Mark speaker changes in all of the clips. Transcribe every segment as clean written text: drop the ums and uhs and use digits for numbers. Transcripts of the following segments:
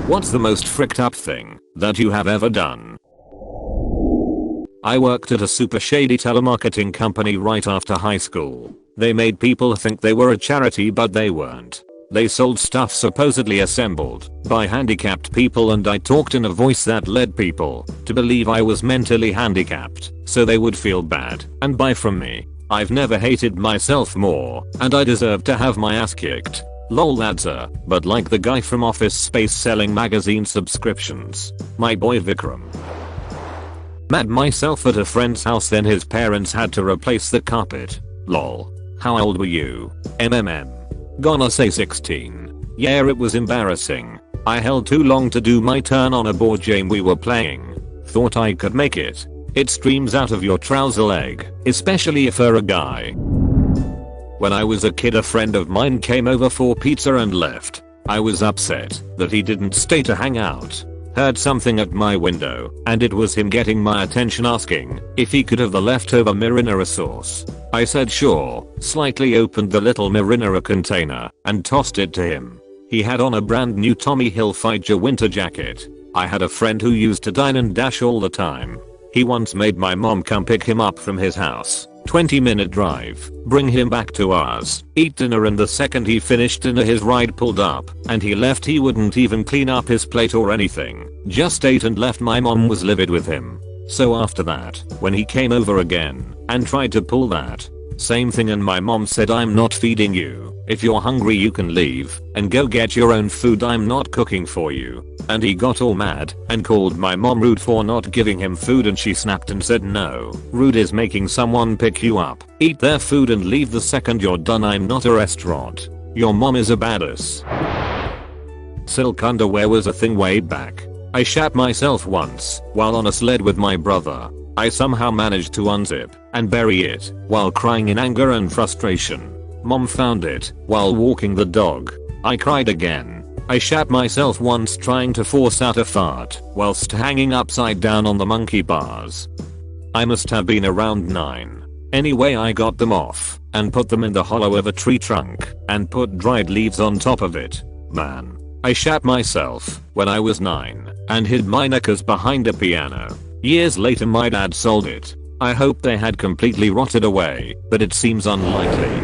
Speaker 1: What's the most fricked up thing that you have ever done? I worked at a super shady telemarketing company right after high school. They made people think they were a charity but they weren't. They sold stuff supposedly assembled by handicapped people, and I talked in a voice that led people to believe I was mentally handicapped so they would feel bad and buy from me. I've never hated myself more, and I deserve to have my ass kicked. Lol, that's but like the guy from Office Space selling magazine subscriptions. My boy Vikram. Mad myself at a friend's house, then his parents had to replace the carpet. Lol. How old were you? Gonna say 16. Yeah, it was embarrassing. I held too long to do my turn on a board game we were playing. Thought I could make it. It streams out of your trouser leg, especially if you're a guy. When I was a kid, a friend of mine came over for pizza and left. I was upset that he didn't stay to hang out. Heard something at my window, and it was him getting my attention, asking if he could have the leftover marinara sauce. I said sure, slightly opened the little marinara container and tossed it to him. He had on a brand new Tommy Hilfiger winter jacket. I had a friend who used to dine and dash all the time. He once made my mom come pick him up from his house, 20-minute drive, bring him back to ours, eat dinner, and the second he finished dinner his ride pulled up and he left. He wouldn't even clean up his plate or anything, just ate and left. My mom was livid with him. So after that, when he came over again and tried to pull that same thing, and my mom said, I'm not feeding you. If you're hungry you can leave and go get your own food, I'm not cooking for you. And he got all mad and called my mom rude for not giving him food, and she snapped and said, no, rude is making someone pick you up, eat their food and leave the second you're done. I'm not a restaurant. Your mom is a badass. Silk underwear was a thing way back. I shat myself once while on a sled with my brother. I somehow managed to unzip and bury it while crying in anger and frustration. Mom found it while walking the dog. I cried again. I shat myself once trying to force out a fart whilst hanging upside down on the monkey bars. I must have been around 9. Anyway, I got them off and put them in the hollow of a tree trunk and put dried leaves on top of it. Man, I shat myself when I was 9 and hid my knickers behind a piano. Years later my dad sold it. I hope they had completely rotted away, but it seems unlikely.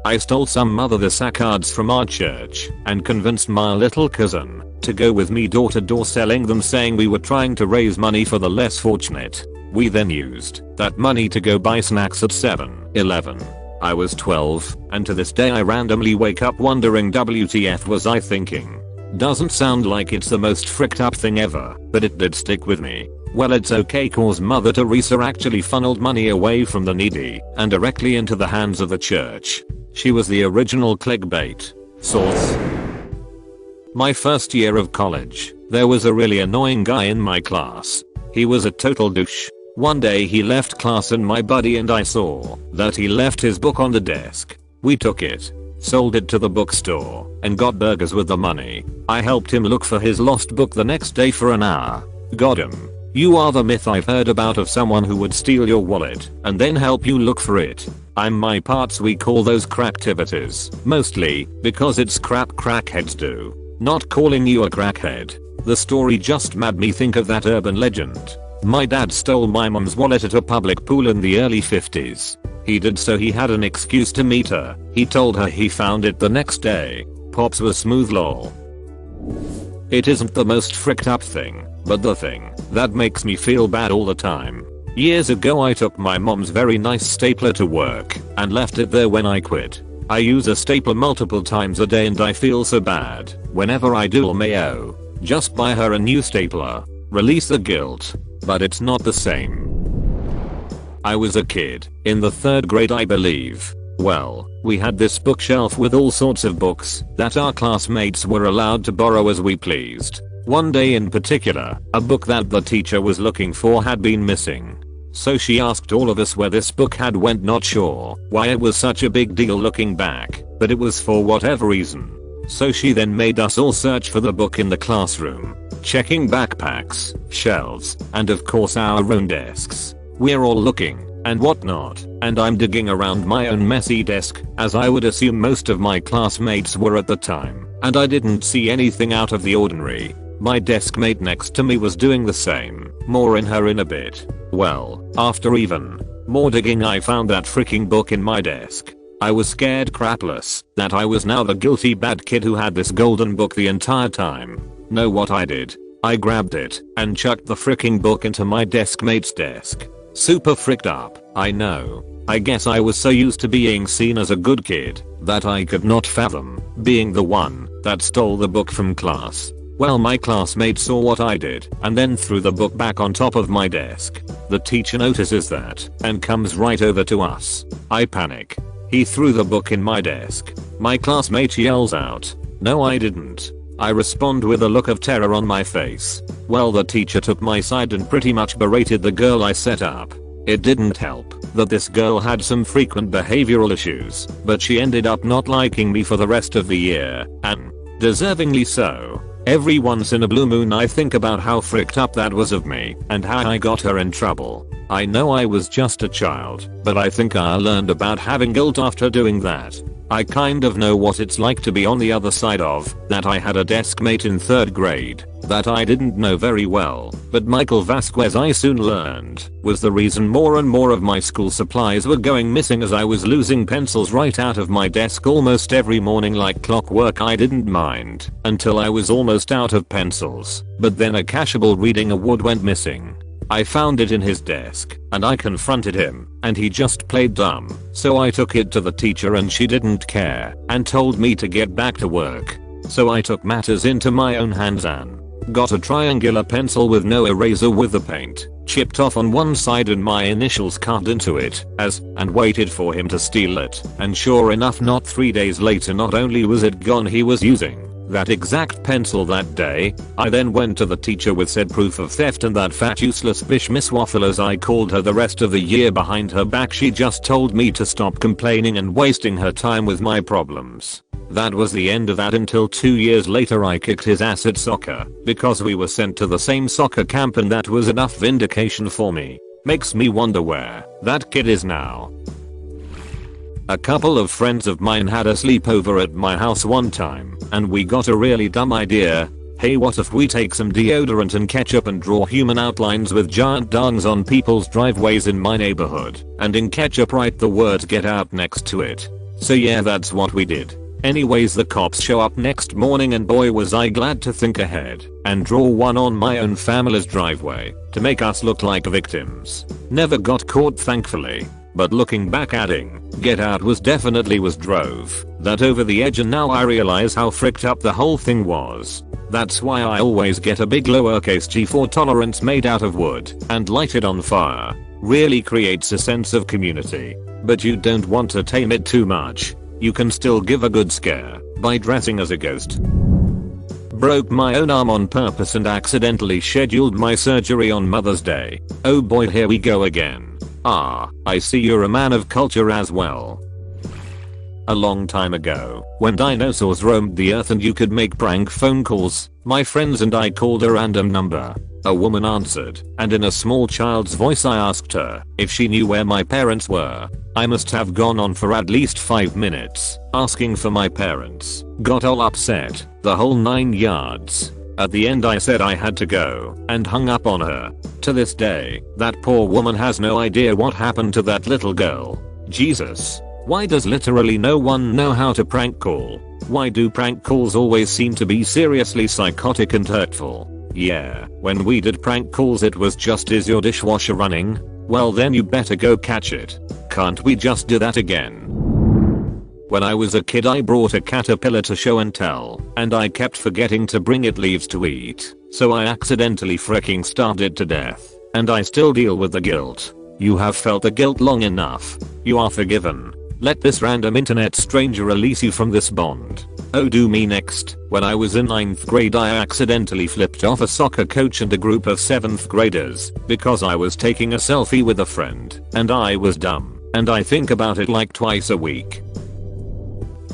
Speaker 1: I stole some Mother the Saccards from our church and convinced my little cousin to go with me door to door selling them, saying we were trying to raise money for the less fortunate. We then used that money to go buy snacks at 7-Eleven. I was 12, and to this day I randomly wake up wondering WTF was I thinking. Doesn't sound like it's the most fricked up thing ever, but it did stick with me. Well, it's okay, cause Mother Teresa actually funneled money away from the needy and directly into the hands of the church. She was the original clickbait. Source. My first year of college, there was a really annoying guy in my class. He was a total douche. One day he left class and my buddy and I saw that he left his book on the desk. We took it, sold it to the bookstore, and got burgers with the money. I helped him look for his lost book the next day for an hour. Got him. You are the myth I've heard about of someone who would steal your wallet and then help you look for it. I'm my parts, we call those cracktivities, mostly because it's crap crackheads do. Not calling you a crackhead. The story just made me think of that urban legend. My dad stole my mom's wallet at a public pool in the early 50s. He did so he had an excuse to meet her. He told her he found it the next day. Pops was smooth lol. It isn't the most fricked up thing, but the thing that makes me feel bad all the time. Years ago I took my mom's very nice stapler to work and left it there when I quit. I use a stapler multiple times a day and I feel so bad whenever I do. Mayo. Just buy her a new stapler. Release the guilt. But it's not the same. I was a kid, in the 3rd grade I believe. Well, we had this bookshelf with all sorts of books that our classmates were allowed to borrow as we pleased. One day in particular, a book that the teacher was looking for had been missing. So she asked all of us where this book had went, not sure why it was such a big deal looking back, but it was for whatever reason. So she then made us all search for the book in the classroom, checking backpacks, shelves, and of course our own desks. We're all looking and whatnot, and I'm digging around my own messy desk, as I would assume most of my classmates were at the time. and I didn't see anything out of the ordinary. My desk mate next to me was doing the same. More in her in a bit. Well, after even more digging I found that freaking book in my desk. I was scared crapless that I was now the guilty bad kid who had this golden book the entire time. Know what I did? I grabbed it and chucked the freaking book into my desk mate's desk. Super fricked up, I know. I guess I was so used to being seen as a good kid that I could not fathom being the one that stole the book from class. Well, my classmate saw what I did and then threw the book back on top of my desk. The teacher notices that and comes right over to us. I panic. He threw the book in my desk. My classmate yells out, "No, I didn't." I respond with a look of terror on my face. Well, the teacher took my side and pretty much berated the girl I set up. It didn't help that this girl had some frequent behavioral issues, but she ended up not liking me for the rest of the year, and deservingly so. Every once in a blue moon I think about how fricked up that was of me and how I got her in trouble. I know I was just a child, but I think I learned about having guilt after doing that. I kind of know what it's like to be on the other side of that. I had a desk mate in 3rd grade that I didn't know very well, but Michael Vasquez, I soon learned, was the reason more and more of my school supplies were going missing, as I was losing pencils right out of my desk almost every morning like clockwork. I didn't mind until I was almost out of pencils, but then a cashable reading award went missing. I found it in his desk and I confronted him and he just played dumb. So I took it to the teacher and she didn't care and told me to get back to work. So I took matters into my own hands and got a triangular pencil with no eraser, with the paint chipped off on one side and my initials carved into it and waited for him to steal it. And sure enough, not 3 days later, not only was it gone, he was using that exact pencil that day. I then went to the teacher with said proof of theft, and that fat useless bitch Miss Waffle, as I called her the rest of the year, behind her back she just told me to stop complaining and wasting her time with my problems. That was the end of that until 2 years later I kicked his ass at soccer because we were sent to the same soccer camp, and that was enough vindication for me. Makes me wonder where that kid is now. A couple of friends of mine had a sleepover at my house one time, and we got a really dumb idea. Hey, what if we take some deodorant and ketchup and draw human outlines with giant dongs on people's driveways in my neighborhood, and in ketchup write the words "get out" next to it? So yeah, that's what we did. Anyways, the cops show up next morning, and boy was I glad to think ahead and draw one on my own family's driveway to make us look like victims. Never got caught, thankfully. But looking back, adding "get out" was definitely drove that over the edge, and now I realize how fricked up the whole thing was. That's why I always get a big lowercase g for tolerance made out of wood and light it on fire. Really creates a sense of community, but you don't want to tame it too much. You can still give a good scare by dressing as a ghost. Broke my own arm on purpose and accidentally scheduled my surgery on Mother's Day. Oh boy, here we go again. Ah, I see you're a man of culture as well. A long time ago, when dinosaurs roamed the earth and you could make prank phone calls, my friends and I called a random number. A woman answered, and in a small child's voice I asked her if she knew where my parents were. I must have gone on for at least 5 minutes, asking for my parents, got all upset, the whole 9 yards. At the end I said I had to go, and hung up on her. To this day, that poor woman has no idea what happened to that little girl. Jesus. Why does literally no one know how to prank call? Why do prank calls always seem to be seriously psychotic and hurtful? Yeah, when we did prank calls it was just, "Is your dishwasher running? Well then you better go catch it." Can't we just do that again? When I was a kid I brought a caterpillar to show and tell, and I kept forgetting to bring it leaves to eat, so I accidentally freaking starved it to death, and I still deal with the guilt. You have felt the guilt long enough. You are forgiven. Let this random internet stranger release you from this bond. Oh, do me next. When I was in 9th grade I accidentally flipped off a soccer coach and a group of 7th graders because I was taking a selfie with a friend, and I was dumb, and I think about it like twice a week.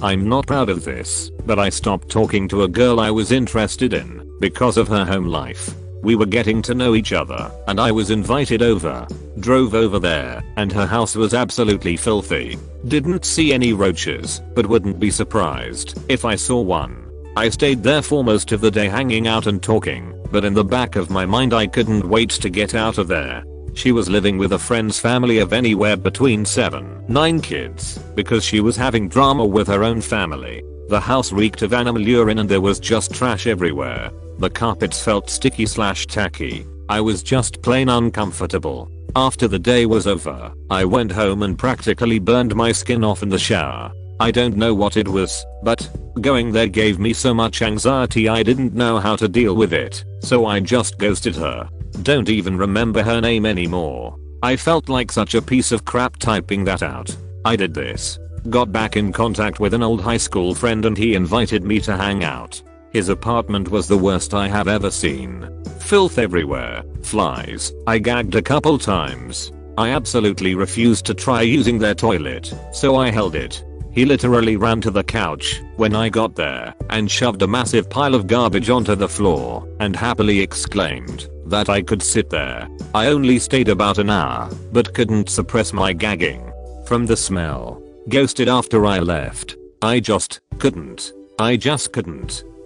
Speaker 1: I'm not proud of this, but I stopped talking to a girl I was interested in because of her home life. We were getting to know each other, and I was invited over. Drove over there, and her house was absolutely filthy. Didn't see any roaches, but wouldn't be surprised if I saw one. I stayed there for most of the day hanging out and talking, but in the back of my mind I couldn't wait to get out of there. She was living with a friend's family of anywhere between 7-9 kids because she was having drama with her own family. The house reeked of animal urine and there was just trash everywhere. The carpets felt sticky/tacky. I was just plain uncomfortable. After the day was over, I went home and practically burned my skin off in the shower. I don't know what it was, but going there gave me so much anxiety I didn't know how to deal with it, so I just ghosted her. Don't even remember her name anymore. I felt like such a piece of crap typing that out. I did this. Got back in contact with an old high school friend and he invited me to hang out. His apartment was the worst I have ever seen. Filth everywhere, flies. I gagged a couple times. I absolutely refused to try using their toilet, so I held it. He literally ran to the couch when I got there and shoved a massive pile of garbage onto the floor and happily exclaimed that I could sit there. I only stayed about an hour, but couldn't suppress my gagging from the smell. Ghosted after I left. I just couldn't.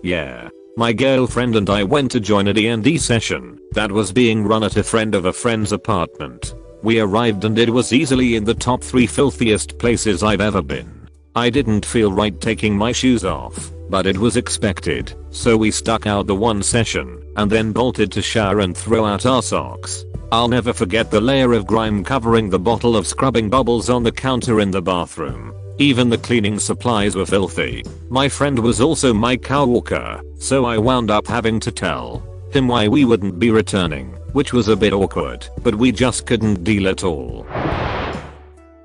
Speaker 1: Yeah. My girlfriend and I went to join a D&D session that was being run at a friend of a friend's apartment. We arrived and it was easily in the top 3 filthiest places I've ever been. I didn't feel right taking my shoes off, but it was expected, so we stuck out the one session and then bolted to shower and throw out our socks. I'll never forget the layer of grime covering the bottle of scrubbing bubbles on the counter in the bathroom. Even the cleaning supplies were filthy. My friend was also my coworker, so I wound up having to tell him why we wouldn't be returning, which was a bit awkward, but we just couldn't deal at all.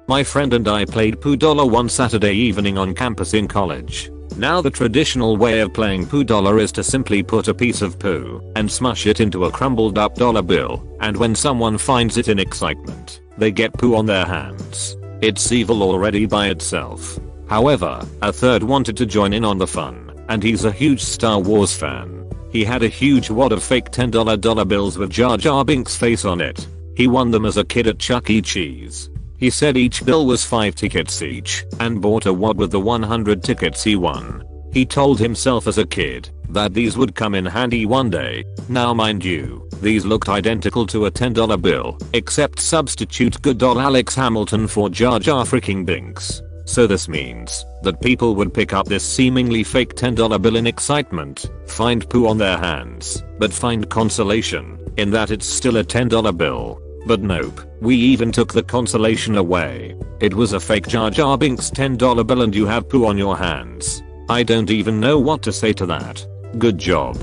Speaker 1: My friend and I played Poo Dollar one Saturday evening on campus in college. Now the traditional way of playing Poo Dollar is to simply put a piece of poo and smush it into a crumbled up dollar bill, and when someone finds it in excitement, they get poo on their hands. It's evil already by itself. However, a third wanted to join in on the fun, and he's a huge Star Wars fan. He had a huge wad of fake $10 dollar bills with Jar Jar Binks' face on it. He won them as a kid at Chuck E. Cheese. He said each bill was 5 tickets each and bought a wad with the 100 tickets he won. He told himself as a kid that these would come in handy one day. Now mind you, these looked identical to a $10 bill, except substitute good old Alex Hamilton for Jar Jar freaking Binks. So this means that people would pick up this seemingly fake $10 bill in excitement, find poo on their hands, but find consolation in that it's still a $10 bill. But nope, we even took the consolation away. It was a fake Jar Jar Binks $10 bill and you have poo on your hands. I don't even know what to say to that. Good job.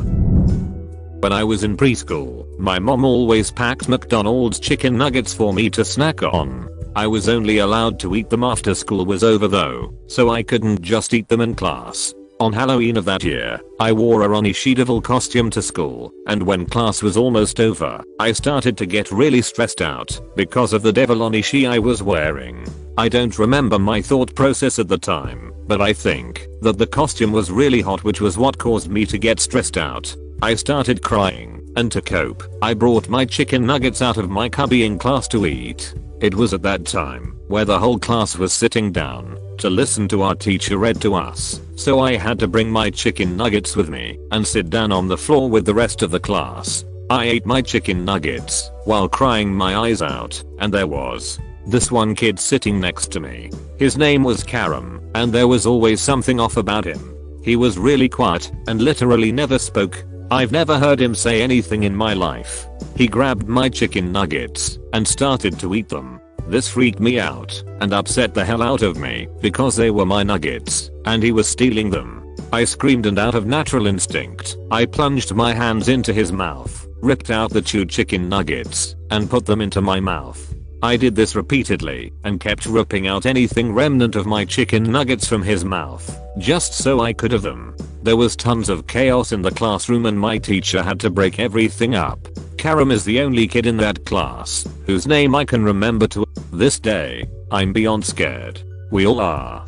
Speaker 1: When I was in preschool, my mom always packed McDonald's chicken nuggets for me to snack on. I was only allowed to eat them after school was over though, so I couldn't just eat them in class. On Halloween of that year, I wore a Ronnie She-Devil costume to school, and when class was almost over, I started to get really stressed out because of the Deviloni She I was wearing. I don't remember my thought process at the time, but I think that the costume was really hot, which was what caused me to get stressed out. I started crying, and to cope, I brought my chicken nuggets out of my cubby in class to eat. It was at that time where the whole class was sitting down to listen to our teacher read to us, so I had to bring my chicken nuggets with me and sit down on the floor with the rest of the class. I ate my chicken nuggets while crying my eyes out, and there was this one kid sitting next to me. His name was Karam, and there was always something off about him. He was really quiet and literally never spoke. I've never heard him say anything in my life. He grabbed my chicken nuggets and started to eat them. This freaked me out and upset the hell out of me because they were my nuggets and he was stealing them. I screamed, and out of natural instinct, I plunged my hands into his mouth, ripped out the chewed chicken nuggets, and put them into my mouth. I did this repeatedly and kept ripping out anything remnant of my chicken nuggets from his mouth, just so I could have them. There was tons of chaos in the classroom and my teacher had to break everything up. Karam is the only kid in that class whose name I can remember to this day. I'm beyond scared. We all are.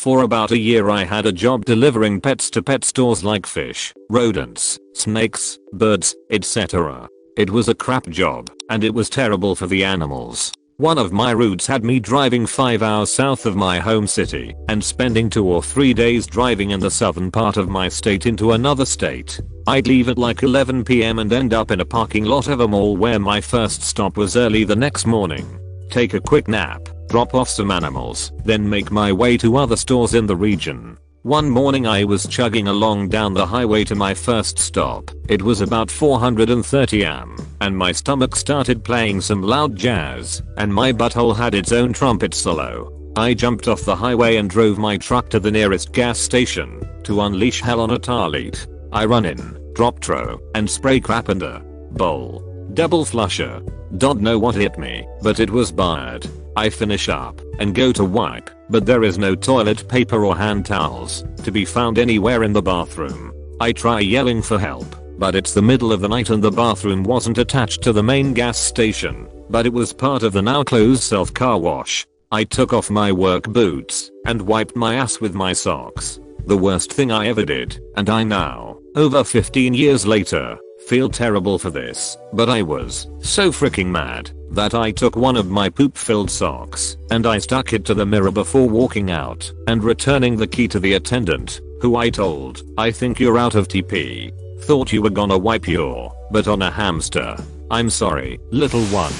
Speaker 1: For about a year I had a job delivering pets to pet stores like fish, rodents, snakes, birds, etc. It was a crap job, and it was terrible for the animals. One of my routes had me driving 5 hours south of my home city and spending 2 or 3 days driving in the southern part of my state into another state. I'd leave at like 11 PM and end up in a parking lot of a mall where my first stop was early the next morning. Take a quick nap, drop off some animals, then make my way to other stores in the region. One morning I was chugging along down the highway to my first stop. It was about 430 am, and my stomach started playing some loud jazz, and my butthole had its own trumpet solo. I jumped off the highway and drove my truck to the nearest gas station to unleash hell on a tarlet. I run in, drop tro, and spray crap in the bowl. Double flusher. Don't know what hit me, but it was bad. I finish up and go to wipe, but there is no toilet paper or hand towels to be found anywhere in the bathroom. I try yelling for help, but it's the middle of the night and the bathroom wasn't attached to the main gas station, but it was part of the now closed self car wash. I took off my work boots and wiped my ass with my socks. The worst thing I ever did, and I now, over 15 years later, feel terrible for this, but I was so freaking mad that I took one of my poop-filled socks and I stuck it to the mirror before walking out and returning the key to the attendant, who I told, "I think you're out of TP. Thought you were gonna wipe your butt on a hamster. I'm sorry, little one."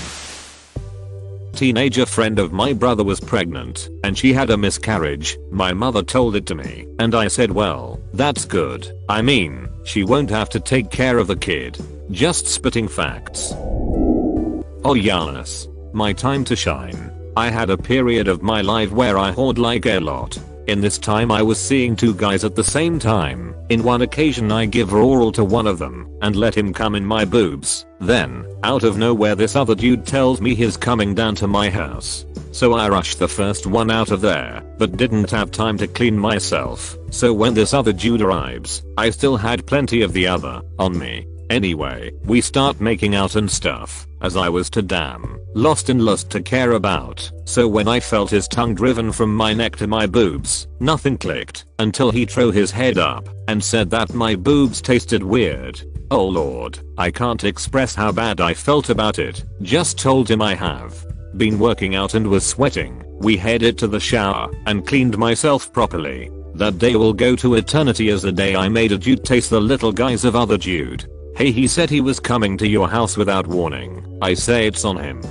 Speaker 1: Teenager friend of my brother was pregnant and she had a miscarriage. My mother told it to me and I said, well, that's good. I mean, she won't have to take care of the kid. Just spitting facts. Oh yes. My time to shine. I had a period of my life where I whored like a lot. In this time I was seeing 2 guys at the same time. In one occasion I give oral to one of them and let him come in my boobs. Then, out of nowhere this other dude tells me he's coming down to my house. So I rushed the first one out of there, but didn't have time to clean myself. So when this other dude arrives, I still had plenty of the other on me. Anyway, we start making out and stuff, as I was too damn lost in lust to care about. So when I felt his tongue driven from my neck to my boobs, nothing clicked until he threw his head up and said that my boobs tasted weird. Oh lord, I can't express how bad I felt about it. Just told him I have been working out and was sweating. We headed to the shower and cleaned myself properly. That day will go to eternity as the day I made a dude taste the little guys of other dude. Hey, he said he was coming to your house without warning. I say it's on him.